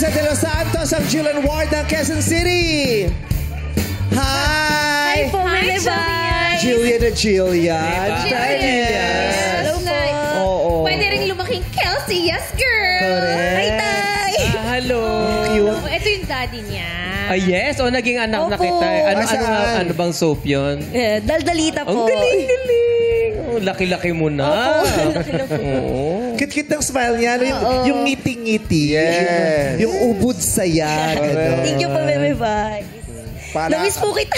Larissa De Los Santos, ang Jillian Ward ng Quezon City. Hi! Hi po, Bye! Jillian na Jillian. Hello po. Oo. Pwede rin lumaking Kelsey. Yes, girl. Correct. Hi, Tay! Hello. Cute. Ito yung daddy niya. Yes. O, naging anak na Opo. kita. Saan? Ano bang soap yun? Daldalita po. Ang galing. Oh, laki-laki mo na. Laki na po. Oo. Cute-cute ng smile niya. Yung ngiti-ngiti. Yes. Yung ubod saya. Gano'n. Thank you po, Bye! Namiss po kita.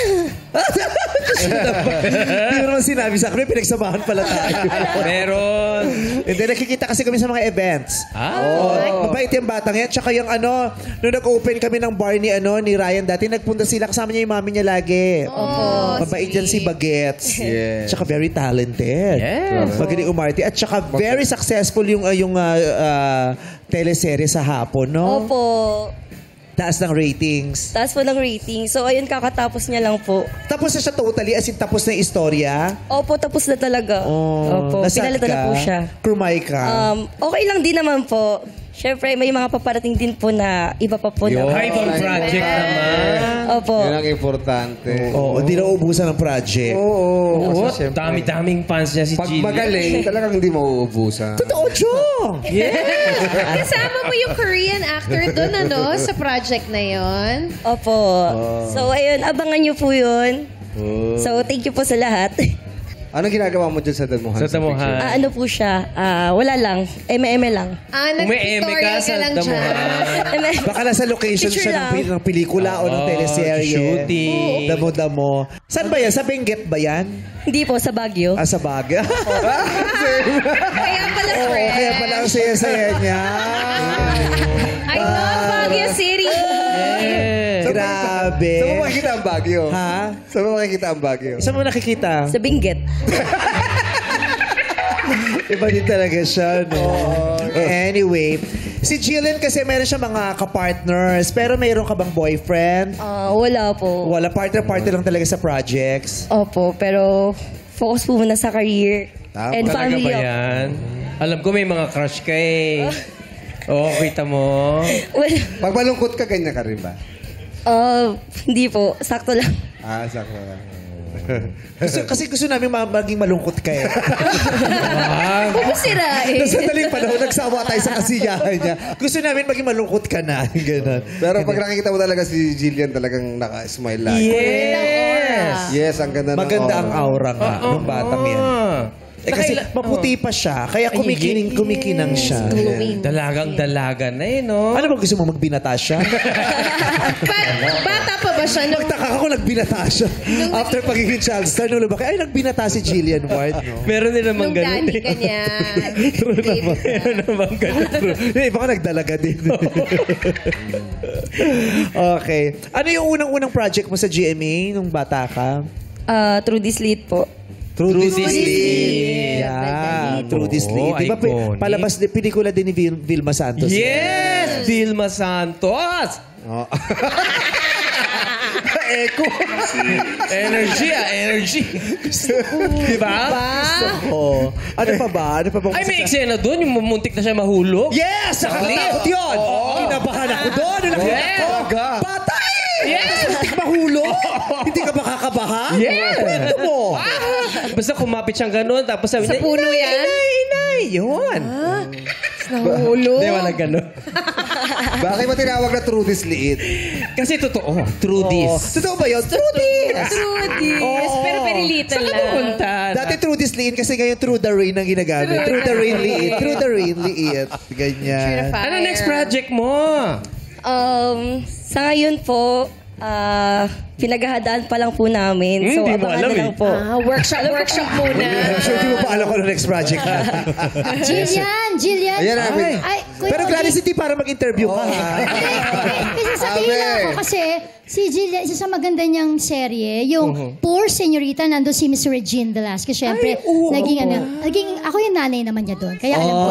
Hindi mo naman sinabi sa akin. Pinagsamahan pala tayo. Meron. Hindi, nakikita kasi kami sa mga events. Mabait yung batang yan. Tsaka yung nung nag-open kami ng bar ni Ryan dati, nagpunta sila. Kasama niya yung mami niya lagi. Mabait yan si Bagets. Yes. Tsaka very talented. Yes. Magaling umarte. At tsaka very successful yung teleserye sa hapon, no? Opo. Taas ng ratings. Taas po ng rating. So, ayun, kakatapos niya lang po. Tapos na siya totally, as in tapos na yung istorya. Opo, tapos na talaga. Opo, Nasaan pinalitan na po ka? siya. Krumay ka. Okay lang din naman po. Siyempre, may mga paparating din po na iba pa po na. Ibang project naman. Opo. Yun ang importante. Oo, hindi na ubusan ng project. Oo. Oh, Kasi syempre, dami-daming fans niya si pag Jillian. magaling, talagang hindi mauubusan. Totoo, Chong! Kasama mo yung Korean actor doon, sa project na yon. Opo. So, ayun, abangan niyo po yun. So, thank you po sa lahat. Anong ginagawa mo dyan sa Damuhan? Sa Damuhan. Ano po siya? Wala lang. Eme lang. Eme ka Nag-tutorial sa ka lang dyan. Damuhan. Baka nasa location Picture siya lang. ng pelikula o ng teleserye. Shooting. Damo-damo. Saan ba yan? Sa Benguet ba yan? Hindi po, sa Baguio. Sa Baguio. Kaya pala, Oo, friend. kaya pala ang saya-saya niya. I love Baguio City. Grabe. Saan mo makikita ang Baguio? Ha? Saan mo makikita ang Baguio? Saan mo nakikita? Sa Benguet. Iba din talaga siya, no? Anyway, si Jillian kasi meron siya mga kapartners, pero mayroon ka bang boyfriend? Wala po. Wala, partner-partner lang talaga sa projects. Opo, pero focus po muna sa career. And Talaga family. ba yan? Alam ko may mga crush ka eh. Oo, kita mo. Well, Pag malungkot ka, ganyan ka rin ba? hindi po. Sakto lang. Sakto lang. Kasi gusto namin maging malungkot ka eh. Huwag mo sirain. Sa daling panahon, nagsawa tayo sa kasiyahan niya. Gusto namin maging malungkot ka na. Ganun. Pero pag nakikita mo talaga si Jillian, talagang naka-smile lang. Yes! Yes, ang ganda ng Maganda ang aura nga ng batang yan. Kasi maputi pa siya, kaya kumikinang siya. Dalagang-dalaga na eh, no? Ano ba gusto mo, magbinata siya? Bata pa ba siya? Nagtaka ako nagbinata siya. After pagiging child star, nung lumaki, ay nagbinata si Jillian Ward. No? Meron din namang Nung ganun. daddy ka niya. Meron namang ganun. Baka nagdalaga din. Okay. Ano yung unang-unang project mo sa GMA nung bata ka? Through this lead po. Through This Lead. Lead. Yeah, Through This Lead. Di ba iconic. palabas din, pelikula din ni Vilma Santos? Yes! Vilma Santos! Echo. Energy. Diba? Gusto ko. Ano pa ba? Ay, may eksena doon. Yung muntik na siya mahulog. Yes! Nakakatakot yun! Kinabahan ako doon. Yes! Patay! Yes! Mahulog? Hindi ka makakabaha? Yes! Kwento mo. Basta kumapit siyang ganun. Tapos sabi Sa niya, puno yan? Inay! Yun. Nahulog. Hindi, wala ganun. Bakit mo tinawag na True This Liit? Kasi totoo. True this. Totoo ba yun? True this! True this. Pero very little Saan ka lang. pupunta? Dati True This Liit kasi ngayon True the Rain ang ginagamit. True the Rain Liit. True the Rain Liit. Ganyan. Ano next project mo? Sa ngayon po, pinaghahadaan pa lang po namin. So, Hindi mo abangan alam na lang eh. po. Workshop muna. I'm sure di mo pa alam ko ano next project natin. Jillian. Ayan namin. Ay, Kuya Pero Gladys, hindi para mag-interview ka. ha? Kasi sabihin lang ako kasi si Jillian, isa sa maganda niyang serye, yung Poor Señorita, nandun si Miss Regine Velasquez. Siyempre, naging, ako yung nanay naman niya doon. Kaya alam ko.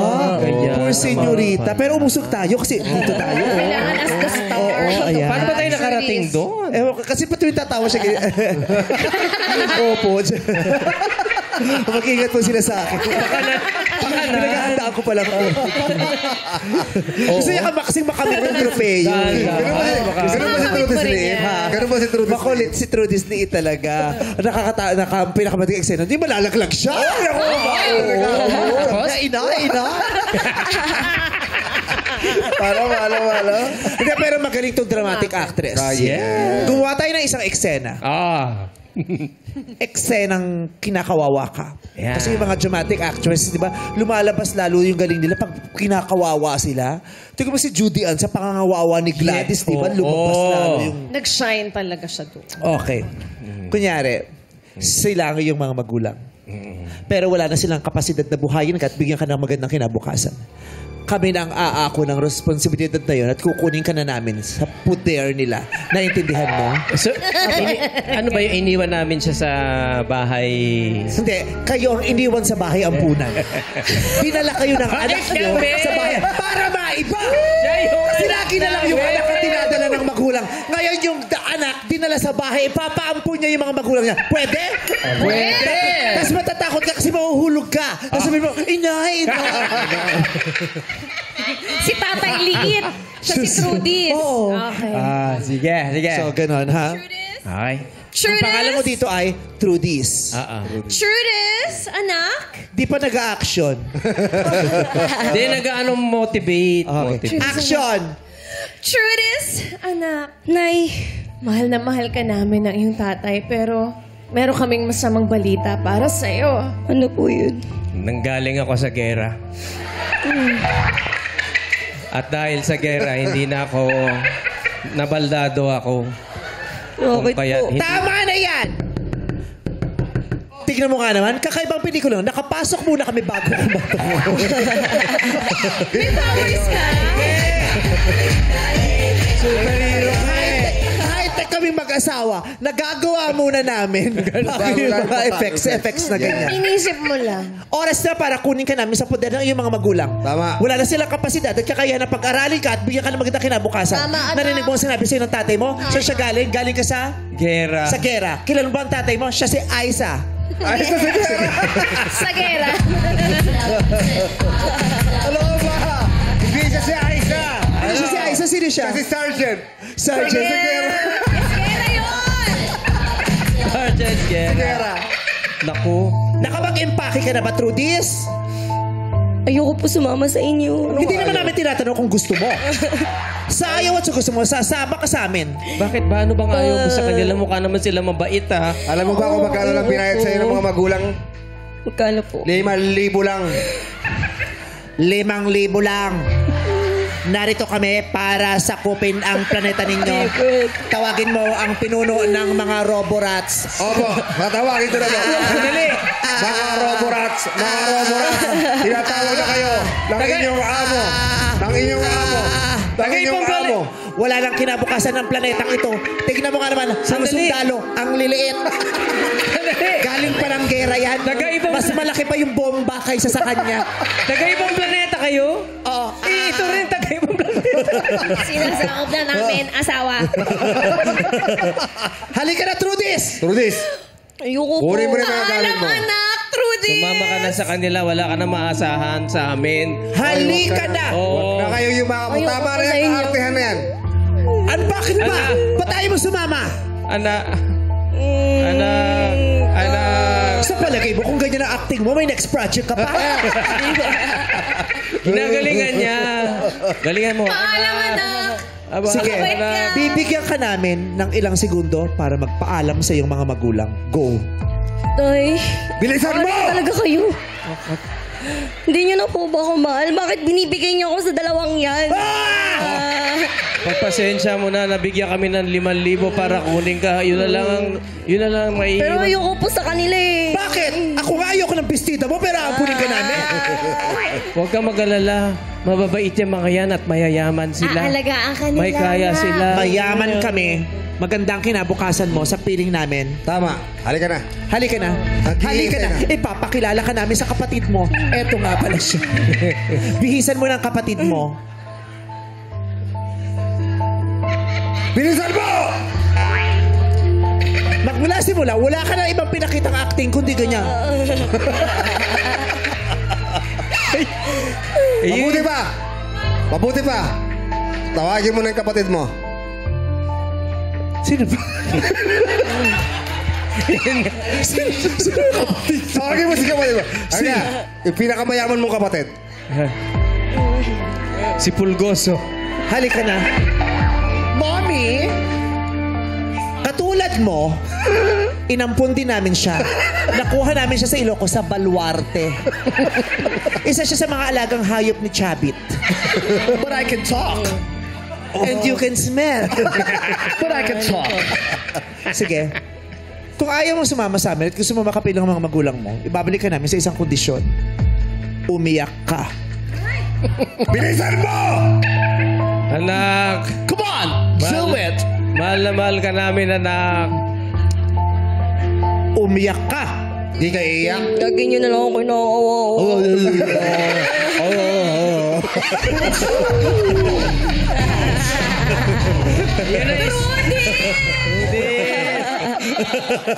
Poor senyorita. Pero umusog tayo kasi dito tayo. Kailangan as the star. Oo, ayan. Paano ba tayo nakarating doon? Kasi pa tuwing tatawa siya. Opo. Mag-ingat po sila sa akin. Baka na. Pinagahanda ko pala. Gusto niya kasing makamit ng tropeyo. Ganun ba si Trudis Liit? Ganun ba si Trudis Liit? Makulit si Trudis Liit talaga. Pinakamating eksena. Hindi malalaglag siya. Ina. Palo. Hindi, pero magaling tong dramatic actress. Yeah. Gumawa tayo ng isang eksena. Eksenang kinakawawa ka. Yeah. Kasi yung mga dramatic actress, di ba, lumalabas lalo yung galing nila pag kinakawawa sila. Tingnan mo si Judy Ann sa pangangawawa ni Gladys, di ba? Lumabas lalo yung... Nag-shine talaga siya doon. Okay. Kunyari, sila yung mga magulang. Pero wala na silang kapasidad na buhayin ka at bigyan ka ng magandang kinabukasan. Kami na ang aako ng responsibilidad na yun at kukunin ka na namin sa puder nila. Naintindihan mo? So, ano ba yung iniwan namin siya sa bahay? Hindi. Kayo ang iniwan sa bahay ampunan. Dinala kayo ng anak nyo sa bahay para maiba. Kasi lagi na lang yung anak na dinadala ng magulang. Ngayon yung anak dinala sa bahay, ipapaampun niya yung mga magulang niya. Pwede? Pwede! Tapos matatakot ka kasi mahuhulog ka. Tapos sabihin mo, inay. Si Tatay Liit. Siya si Trudis. Oo. Okay. Sige. So, ganun, ha? Okay. Ang pangalan mo dito ay Trudis. Trudis, anak. Di pa nag-a-action. Hindi, motivate. Okay. Action! Trudis, anak. Nay, mahal na mahal ka namin ng iyong tatay, pero meron kaming masamang balita para sa'yo. Ano po yun? Nanggaling ako sa gera. At dahil sa gera, hindi na ako nabaldado ako. Bakit po? Tama na yan! Tignan mo nga naman, kakaibang pelikula. Nakapasok muna kami bago kumatok. May powers ka? Superhero ka eh. High-tech kami mag-asawa. Nagagawa muna namin. Bago yung mga effects na ganyan. Inisip mo lang. Oras na para kunin ka namin sa poder ng iyong mga magulang. Tama. Wala na silang kapasidad at kakayahan na pag-aralin ka at bigyan ka ng magandang kinabukasan. Tama, anak. Narinig mo ang sinabi sa'yo ng tatay mo? Saan siya galing? Galing ka sa? Gera. Sa gera. Kilala mo ba ang tatay mo? Siya si Aiza. Sa gera. Alam mo ba? Hindi siya si Aisha. Ano siya si Aiza? Sino siya? Si Sergeant. Sergeant. Gera yun! Sergeant Gera. Gera. Naku. Nakapag-empake ka na ba, Trudis? Ayoko po sumama sa inyo. Hindi naman namin tinatanong kung gusto mo. Sa ayaw at sa gusto mo, sasama ka sa amin. Bakit ba? Ano bang ayaw mo sa kanila? Mukha naman sila mabait, ha? Alam mo ba kung magkano lang pinayad sa'yo ng mga magulang? Magkano po? 5,000 lang. 5,000 lang. Narito kami para sakupin ang planeta ninyo. Tawagin mo ang pinuno ng mga Roborats. Opo, matawagin ko na ba? Dali. Mga Roborats, tinatawag na kayo ng inyong amo. Ng inyong amo. Ng inyong amo. Wala nang kinabukasan ng planetang ito. Tignan mo nga naman, ang Sandali. sundalo, ang liliit. Galing pa ng gera yan. Nag-aibang- Mas malaki pa yung bomba kaysa sa kanya. Taga-ibang planeta kayo? Oo. Ito rin, taga-ibang planeta. Sinasakop na namin, asawa. Halika na, Trudis! Trudis, Ayoko po. kunin mo na mga gamit mo. Anak, Trudis. Sumama ka na sa kanila, wala ka na maasahan sa amin. Halika na! Oo. Na kayo yung mga Ayoko tama po na sa yan, inyo. artehan na yan. Ano, bakit ba? Ana. Ba't tayo mo sumama? Anak. Sa palagay mo, kung ganyan ang acting mo, may next project ka pa. Ginagalingan niya. Galingan mo. Paalam, anak. Aba, Sige, Mabait ka. bibigyan ka namin ng ilang segundo para magpaalam sa iyong mga magulang. Go. Tay, Bilisan mo! talaga kayo. Hindi niyo na po ba ako mahal? Bakit binibigay niyo ako sa dalawang yan? Pagpasensya mo na, nabigyan kami ng 5,000 para kunin ka. Yun na lang may... Pero ayoko po sa kanila eh. Bakit? Ako nga ayoko ng bestida mo, pero ampunin ka namin. Huwag ka mag-alala. Mababait yung mga yan at mayayaman sila. Aalagaan ka nila. May kaya sila. Mayaman kami. Magandang kinabukasan mo sa piling namin. Tama, halika na. Halika na. Halika na. Ipapakilala ka namin sa kapatid mo. Eto nga pala siya. Bihisan mo ng kapatid mo. Bilisan mo! Magmula simula, wala ka na ibang pinakitang acting kundi ganyan. Mabuti pa! Mabuti pa! Tawagin mo na yung kapatid mo. Sino ba? Tawagin mo si kapatid mo. Ano nga? Yung pinakamayaman mong kapatid. Si Pulgoso. Halika na. Mommy! Katulad mo, inampun din namin siya. Nakuha namin siya sa Ilocos sa Baluarte. Isa siya sa mga alagang hayop ni Chabit. But I can talk. And you can smell. But I can talk. Sige. Kung ayaw mong sumama sa amin at gusto mo makapilang ang mga magulang mo, ibabalik ka namin sa isang kondisyon. Umiyak ka. Bilisan mo! Anak. Come on! Do it! Mahal na mahal ka namin, anak. Umiyak ka. Di ka iiyak? Lagi niyo na lang ako inaawa.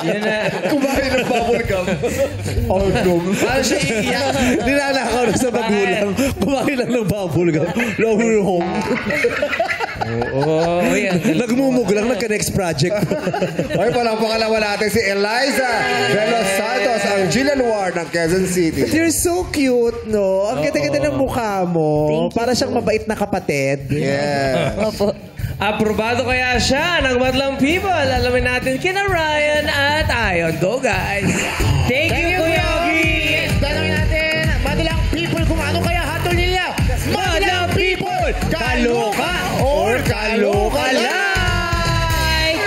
Yan na. Kumain ng bubble gum. Oh, no. Paano siya iiyak? Nilalakaw na sa magulang. Kumain lang ng bubble gum. Long home. Oo, yan. Nagmumuglang, nagka-next project. Okay, palang pangalawa natin si Eliza de Los Santos, ang Jillian Ward ng Quezon City. You're so cute, no? Ang ganda-ganda ng mukha mo. Para siyang mabait na kapatid. Yeah. Opo. Aprobado kaya siya ng Madlang People. Alamin natin kina Ryan at Ayon. Go, guys! Thank you, Kuya Ogie! Tanongin natin, Madlang People, kung ano kaya hatol nila? Madlang People! Kaloka or kaloka like?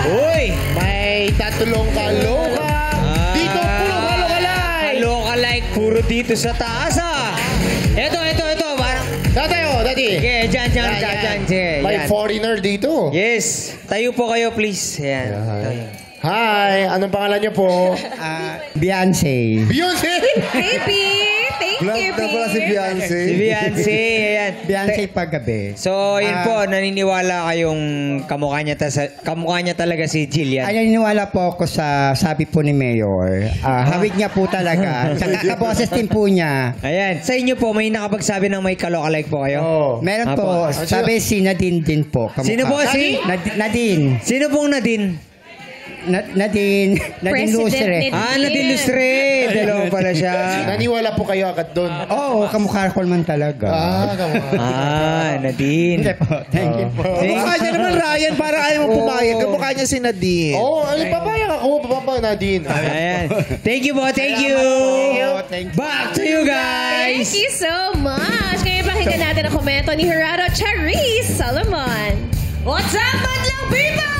Uy! May tatlong kaloka. Dito, puro kaloka like. Kaloka like puro dito sa taas, ah! Ito. Parang... Dati. Okay, dyan. Sige, May yan. foreigner dito. Yes. Tayo po kayo, please. Yan. Hi, anong pangalan niyo po? Beyonce. Beyonce! Baby! Thank you, Vlog na pala si Beyonce. Si Beyonce. Ayan. Beyonce paggabi. So, yun po, naniniwala kayong kamukha niya talaga si Jillian. Ay, naniniwala po ako sa sabi po ni Mayor. Hawig niya po talaga. Saka kaboses din po niya. Ayan. Sa inyo po, may nakapagsabi ng may kalokalike po kayo? Oh. Meron Apo. po, sabi si Nadine din po. Kamukha. Sino po si? Nadine. Sino pong Nadine? Nadine President Lustre. Nadine. Nadine Lustre. Dalawa pala siya. Naniwala po kayo agad doon. Oo, kamukha ko naman talaga. Nadine. Hindi po. Thank you po. Kamukha niya naman, Ryan, para ayaw mo pumayag. Kamukha niya si Nadine. Oo, papayag ako. Papayag Nadine. Ayan. Thank you po. Thank you. Thank you. Back to you guys. Thank you so much. Kaya pakinggan natin ang komento ni Gerardo Charisse Solomon. What's up, Madlang People?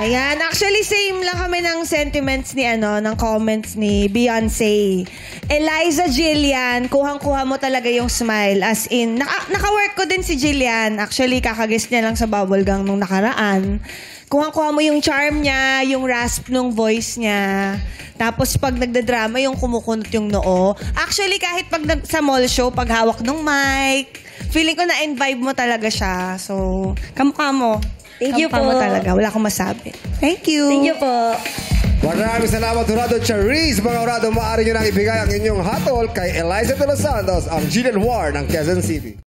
Ayan, actually same lang kami ng sentiments ni ng comments ni Beyonce. Eliza Jillian, kuhang-kuha mo talaga yung smile. As in, naka-work ko din si Jillian. Actually, kakaguest niya lang sa Bubblegum nung nakaraan. Kuhang-kuha mo yung charm niya, yung rasp ng voice niya. Tapos pag nagdadrama, yung kumukunot yung noo. Actually, kahit pag sa mall show, pag hawak ng mic, feeling ko na-vibe mo talaga siya. So, kamukha mo. Thank you Kamukha mo po. talaga. Wala akong masabi. Thank you. Thank you po. Maraming salamat, Gerardo Charisse. Mga Gerardo, maaari nyo nang ibigay ang inyong hatol kay Eliza de Los Santos, ang Jillian Ward ng Quezon City.